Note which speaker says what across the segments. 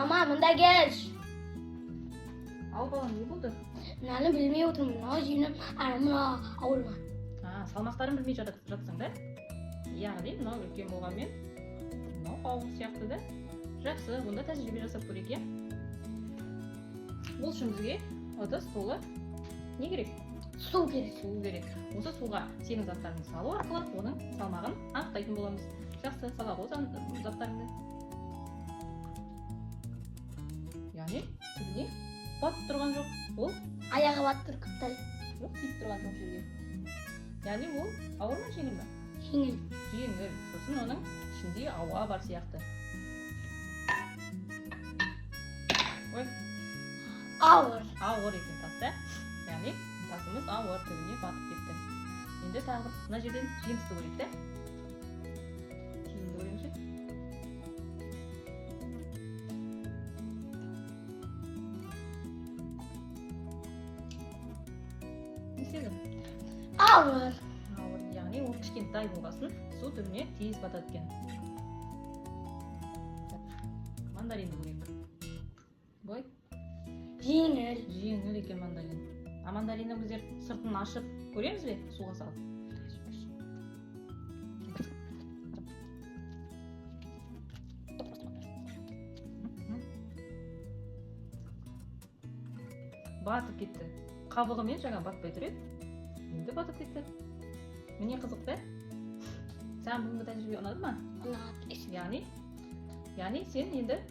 Speaker 1: Мама, мында келші.
Speaker 2: Ал балам, не болды?
Speaker 1: Мынаны білмей отырмын. Мына жеңім, мына ауырма.
Speaker 2: Салмақтарын білмей жатсың да? Яғни, мынау үлкен болғанмен, мынау ауыр сияқты да? Жақсы, бұнда тәжірибе жасап көрейік, иә? Бұл үшін бізге ыдыс толы не керек?
Speaker 1: Су керек.
Speaker 2: Су керек. Осы суға сенің заттарыңды салу арқылы оның салмағын анықтайтын боламыз. Жақсы, сала ғой заттарыңды. Яғни, түбіне батып тұрған жоқ. Ол
Speaker 1: Аяғы баттыр қыптай.
Speaker 2: жоқ, тиіп тұрған жоқ жерге. Яғни ол ауыр ма, жеңіл ма?
Speaker 1: Жеңіл.
Speaker 2: Жеңіл. Сосын оның ішінде ауа бар сияқты. Ой, ауыр екен тас, да? Яғни тасымыз ауыр, түбіне батып кетті. Енді тағы мына жерден жемісті көрейік, да? Жемісті көрейікші. Не істеді?
Speaker 1: Ауыр.
Speaker 2: Ауыр, яғни ол кішкентай болғасын, су түбіне тез батады екен. Мандаринді көрейік. Бой.
Speaker 1: Жеңіл.
Speaker 2: Жеңіл екен мандарин. Мандариннің біздер сыртын ашып көреміз бе суға салып? Батып кетті. Қабығымен жаңа батпай тұр еді. Енді батып кетті. Міне қызық, да? Саған бүгінгі тәжірибе ұнады ма?
Speaker 1: Ұнады.
Speaker 2: Яғни сен енді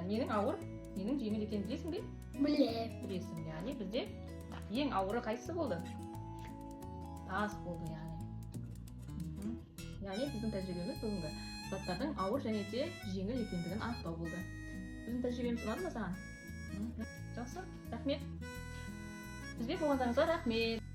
Speaker 2: ненің ауыр, ненің жеңіл екенін білесің бе? Білесің. Яғни бізде ең ауыры қайсысы болды? Тас болды, яғни. Яғни біздің тәжірибеміз бүгінгі заттардың ауыр және де жеңіл екендігін анықтау болды. Біздің тәжірибеміз ұнады ма саған? Жақсы, рахмет. Бізбен болғандарыңызға рахмет.